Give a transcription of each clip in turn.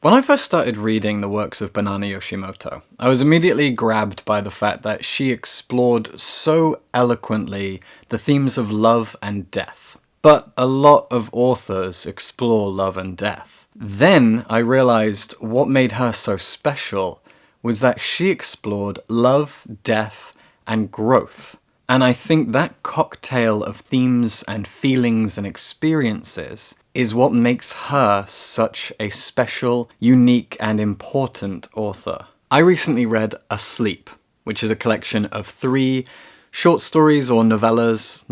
When I first started reading the works of Banana Yoshimoto, I was immediately grabbed by the fact that she explored so eloquently the themes of love and death. But a lot of authors explore love and death. Then I realized what made her so special was that she explored love, death, and growth. And I think that cocktail of themes and feelings and experiences is what makes her such a special, unique, and important author. I recently read Asleep, which is a collection of 3 short stories or novellas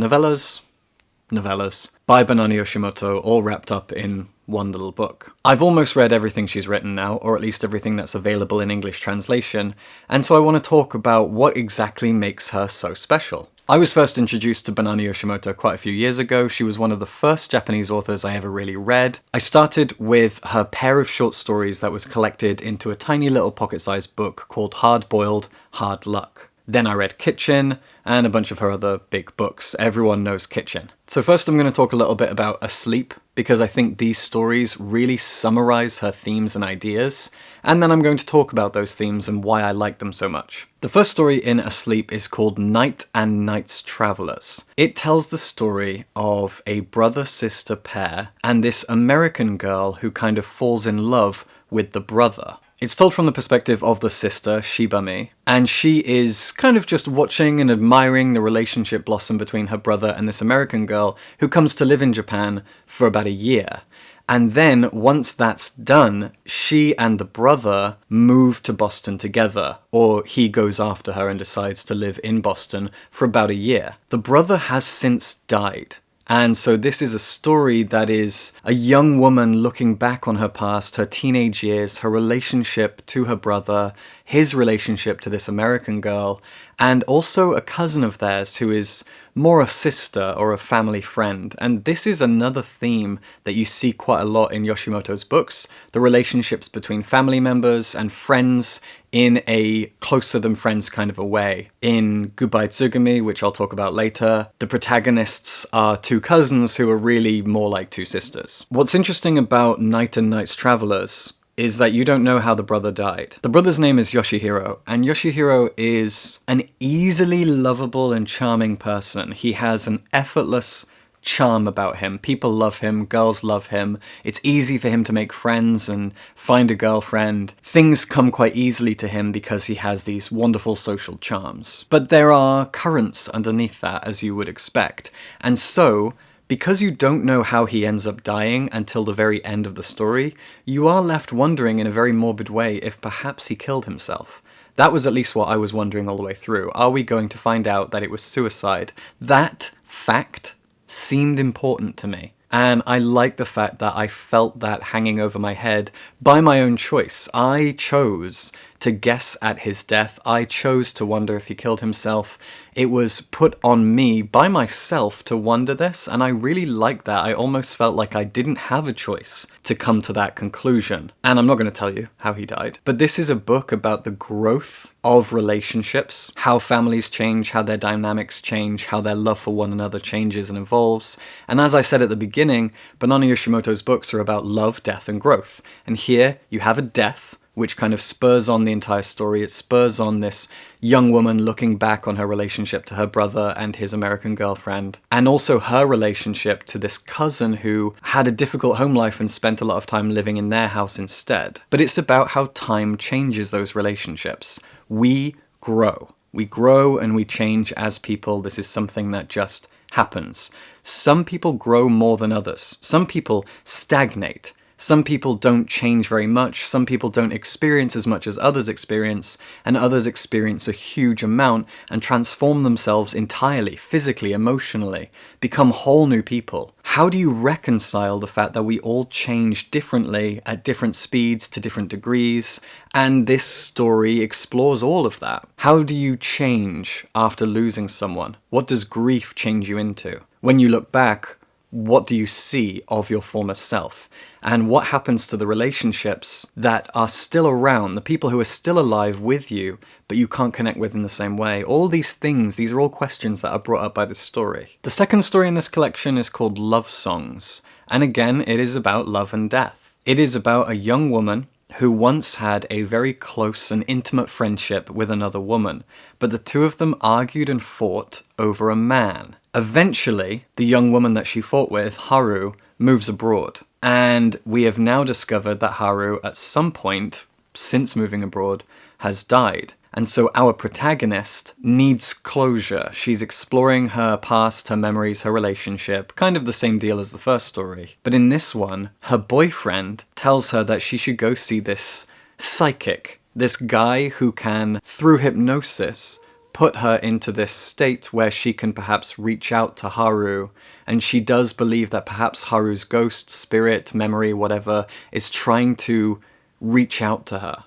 by Banana Yoshimoto, all wrapped up in one little book. I've almost read everything she's written now, or at least everything that's available in English translation, and so I want to talk about what exactly makes her so special. I was first introduced to Banana Yoshimoto quite a few years ago. She was one of the first Japanese authors I ever really read. I started with her pair of short stories that was collected into a tiny little pocket-sized book called Hard Boiled, Hard Luck. Then I read Kitchen, and a bunch of her other big books. Everyone knows Kitchen. So first I'm going to talk a little bit about Asleep, because I think these stories really summarize her themes and ideas, and then I'm going to talk about those themes and why I like them so much. The first story in Asleep is called Night and Night's Travelers. It tells the story of a brother-sister pair and this American girl who kind of falls in love with the brother. It's told from the perspective of the sister, Shibami, and she is kind of just watching and admiring the relationship blossom between her brother and this American girl who comes to live in Japan for about a year. And then, once that's done, she and the brother move to Boston together, or he goes after her and decides to live in Boston for about a year. The brother has since died. And so this is a story that is a young woman looking back on her past, her teenage years, her relationship to her brother, his relationship to this American girl, and also a cousin of theirs who is more a sister or a family friend. And this is another theme that you see quite a lot in Yoshimoto's books, the relationships between family members and friends in a closer-than-friends kind of a way. In Goodbye Tsugami, which I'll talk about later, the protagonists are 2 cousins who are really more like 2 sisters. What's interesting about Night and Night's Travelers is that you don't know how the brother died. The brother's name is Yoshihiro, and Yoshihiro is an easily lovable and charming person. He has an effortless charm about him. People love him, girls love him. It's easy for him to make friends and find a girlfriend. Things come quite easily to him because he has these wonderful social charms. But there are currents underneath that, as you would expect. And so, because you don't know how he ends up dying until the very end of the story, you are left wondering in a very morbid way if perhaps he killed himself. That was at least what I was wondering all the way through. Are we going to find out that it was suicide? That fact seemed important to me. And I like the fact that I felt that hanging over my head by my own choice. I chose to guess at his death. I chose to wonder if he killed himself. It was put on me by myself to wonder this, and I really liked that. I almost felt like I didn't have a choice to come to that conclusion. And I'm not going to tell you how he died. But this is a book about the growth of relationships, how families change, how their dynamics change, how their love for one another changes and evolves. And as I said at the beginning, Banana Yoshimoto's books are about love, death, and growth. And here you have a death, which kind of spurs on the entire story. It spurs on this young woman looking back on her relationship to her brother and his American girlfriend, and also her relationship to this cousin who had a difficult home life and spent a lot of time living in their house instead. But it's about how time changes those relationships. We grow. We grow and we change as people. This is something that just happens. Some people grow more than others. Some people stagnate. Some people don't change very much, some people don't experience as much as others experience, and others experience a huge amount and transform themselves entirely, physically, emotionally, become whole new people. How do you reconcile the fact that we all change differently at different speeds to different degrees? And this story explores all of that. How do you change after losing someone? What does grief change you into? When you look back, what do you see of your former self? And what happens to the relationships that are still around, the people who are still alive with you, but you can't connect with in the same way? All these things, these are all questions that are brought up by this story. The second story in this collection is called Love Songs. And again, it is about love and death. It is about a young woman who once had a very close and intimate friendship with another woman, but the two of them argued and fought over a man. Eventually, the young woman that she fought with, Haru, moves abroad. And we have now discovered that Haru, at some point, since moving abroad, has died. And so our protagonist needs closure. She's exploring her past, her memories, her relationship, kind of the same deal as the first story. But in this one, her boyfriend tells her that she should go see this psychic, this guy who can, through hypnosis, put her into this state where she can perhaps reach out to Haru, and she does believe that perhaps Haru's ghost, spirit, memory, whatever, is trying to reach out to her.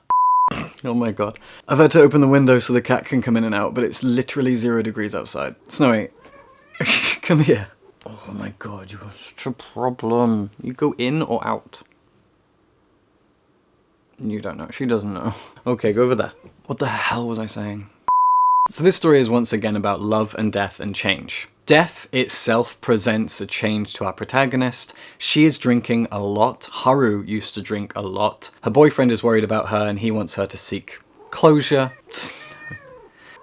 Oh my god. I've had to open the window so the cat can come in and out, but it's literally 0 degrees outside. Snowy, come here. Oh my god, you got such a problem. You go in or out? You don't know. She doesn't know. Okay, go over there. What the hell was I saying? So this story is once again about love and death and change. Death itself presents a change to our protagonist. She is drinking a lot. Haru used to drink a lot. Her boyfriend is worried about her and he wants her to seek closure,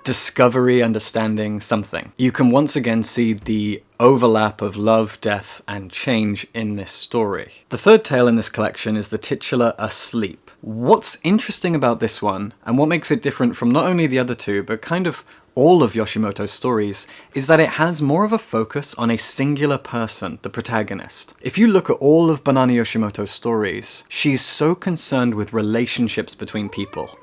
discovery, understanding, something. You can once again see the overlap of love, death, and change in this story. The third tale in this collection is the titular Asleep. What's interesting about this one, and what makes it different from not only the other two, but kind of all of Yoshimoto's stories, is that it has more of a focus on a singular person, the protagonist. If you look at all of Banana Yoshimoto's stories, she's so concerned with relationships between people.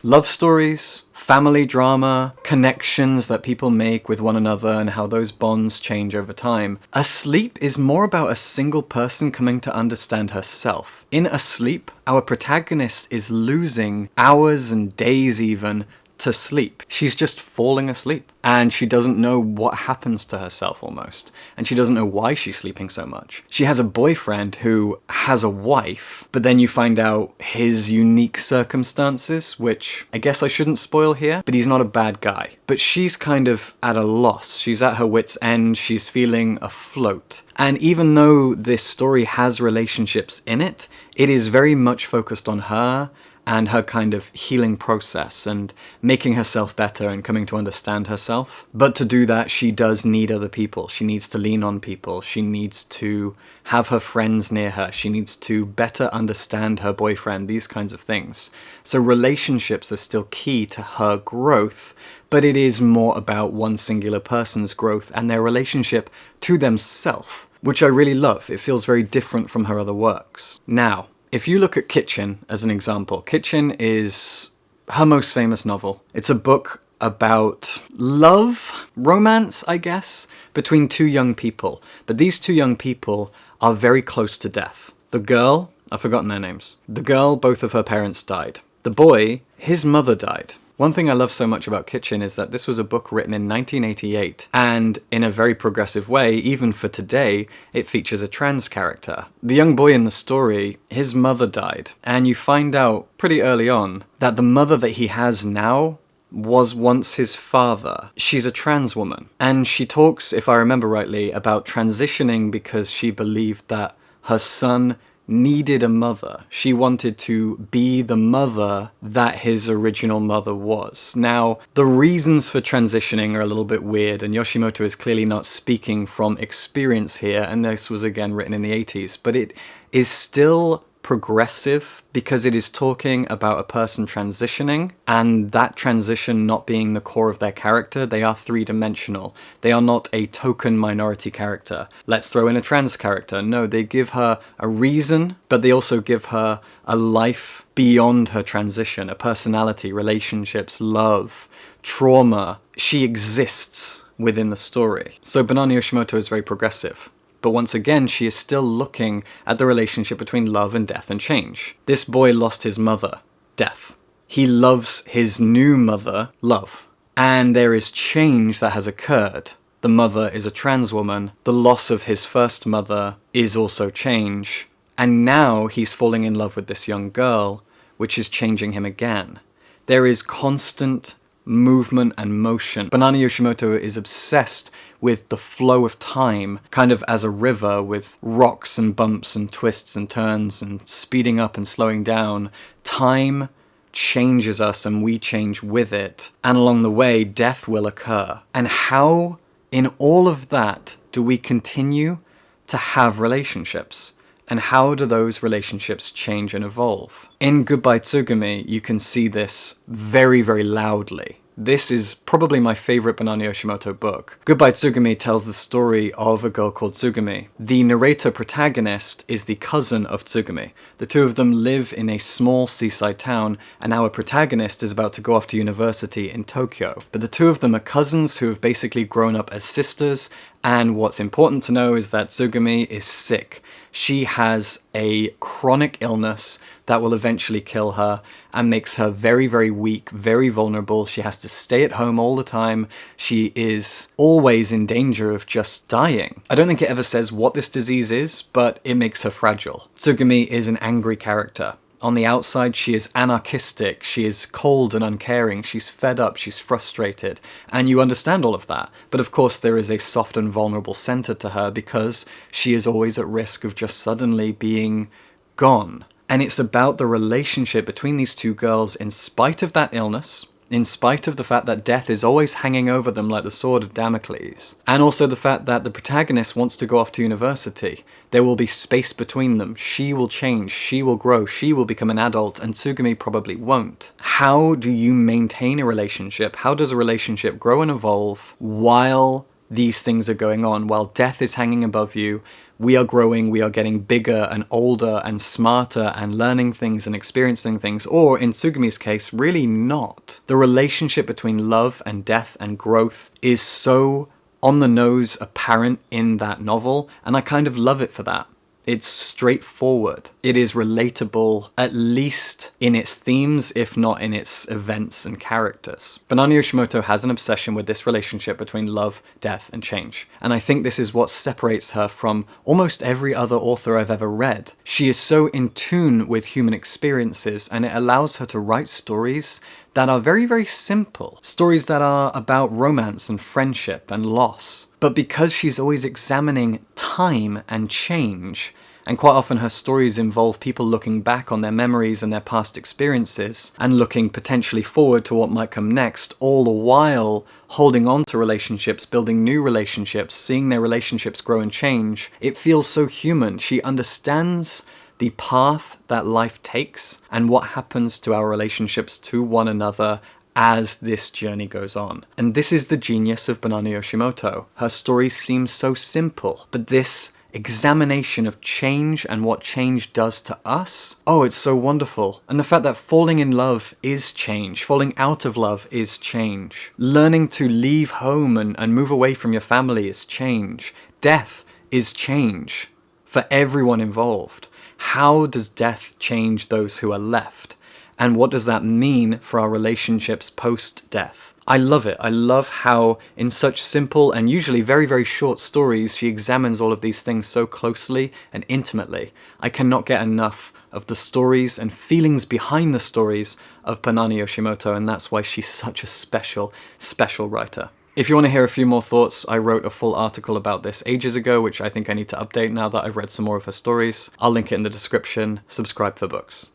Love stories, family drama, connections that people make with one another and how those bonds change over time. Asleep is more about a single person coming to understand herself. In Asleep, our protagonist is losing hours and days even to sleep. She's just falling asleep and she doesn't know what happens to herself almost, and she doesn't know why she's sleeping so much. She has a boyfriend who has a wife, but then you find out his unique circumstances, which I guess I shouldn't spoil here, but he's not a bad guy. But she's kind of at a loss. She's at her wit's end. She's feeling afloat. And even though this story has relationships in it, it is very much focused on her and her kind of healing process and making herself better and coming to understand herself. But to do that, she does need other people. She needs to lean on people. She needs to have her friends near her. She needs to better understand her boyfriend, these kinds of things. So relationships are still key to her growth, but it is more about one singular person's growth and their relationship to themselves, which I really love. It feels very different from her other works. Now, if you look at Kitchen as an example, Kitchen is her most famous novel. It's a book about love, romance, I guess, between two young people. But these two young people are very close to death. The girl, I've forgotten their names. The girl, both of her parents died. The boy, his mother died. One thing I love so much about Kitchen is that this was a book written in 1988, and in a very progressive way, even for today, it features a trans character. The young boy in the story, his mother died, and you find out pretty early on that the mother that he has now was once his father. She's a trans woman, and she talks, if I remember rightly, about transitioning because she believed that her son needed a mother. She wanted to be the mother that his original mother was. Now, the reasons for transitioning are a little bit weird, and Yoshimoto is clearly not speaking from experience here, and this was again written in the 80s, but it is still progressive because it is talking about a person transitioning and that transition not being the core of their character. They are three-dimensional. They are not a token minority character. Let's throw in a trans character. No, they give her a reason, but they also give her a life beyond her transition, a personality, relationships, love, trauma. She exists within the story. So Banana Yoshimoto is very progressive. But once again, she is still looking at the relationship between love and death and change. This boy lost his mother, death. He loves his new mother, love. And there is change that has occurred. The mother is a trans woman. The loss of his first mother is also change. And now he's falling in love with this young girl, which is changing him again. There is constant movement and motion. Banana Yoshimoto is obsessed with the flow of time, kind of as a river with rocks and bumps and twists and turns and speeding up and slowing down. Time changes us and we change with it. And along the way, death will occur. And how, in all of that, do we continue to have relationships? And how do those relationships change and evolve? In Goodbye Tsugami, you can see this very, very loudly. This is probably my favorite Banana Yoshimoto book. Goodbye Tsugami tells the story of a girl called Tsugami. The narrator protagonist is the cousin of Tsugami. The two of them live in a small seaside town, and our protagonist is about to go off to university in Tokyo. But the two of them are cousins who have basically grown up as sisters, and what's important to know is that Tsugami is sick. She has a chronic illness that will eventually kill her and makes her very, very weak, very vulnerable. She has to stay at home all the time. She is always in danger of just dying. I don't think it ever says what this disease is, but it makes her fragile. Tsugami is an angry character. On the outside, she is anarchistic, she is cold and uncaring, she's fed up, she's frustrated, and you understand all of that. But of course there is a soft and vulnerable center to her because she is always at risk of just suddenly being gone. And it's about the relationship between these two girls in spite of that illness, in spite of the fact that death is always hanging over them like the sword of Damocles, and also the fact that the protagonist wants to go off to university. There will be space between them. She will change, she will grow, she will become an adult, and Tsugami probably won't. How do you maintain a relationship? How does a relationship grow and evolve while these things are going on, while death is hanging above you? We are growing, we are getting bigger and older and smarter and learning things and experiencing things, or in Tsugami's case, really not. The relationship between love and death and growth is so on the nose apparent in that novel, and I kind of love it for that. It's straightforward. It is relatable, at least in its themes, if not in its events and characters. Banana Yoshimoto has an obsession with this relationship between love, death, and change. And I think this is what separates her from almost every other author I've ever read. She is so in tune with human experiences, and it allows her to write stories that are very, very simple. Stories that are about romance and friendship and loss. But because she's always examining time and change, and quite often her stories involve people looking back on their memories and their past experiences, and looking potentially forward to what might come next, all the while holding on to relationships, building new relationships, seeing their relationships grow and change, it feels so human. She understands the path that life takes and what happens to our relationships to one another as this journey goes on. And this is the genius of Banana Yoshimoto. Her stories seem so simple, but this examination of change and what change does to us, oh, it's so wonderful. And the fact that falling in love is change, falling out of love is change, learning to leave home and move away from your family is change, death is change for everyone involved. How does death change those who are left? And what does that mean for our relationships post-death? I love it. I love how in such simple and usually very, very short stories, she examines all of these things so closely and intimately. I cannot get enough of the stories and feelings behind the stories of Banana Yoshimoto, and that's why she's such a special, special writer. If you want to hear a few more thoughts, I wrote a full article about this ages ago, which I think I need to update now that I've read some more of her stories. I'll link it in the description. Subscribe for books.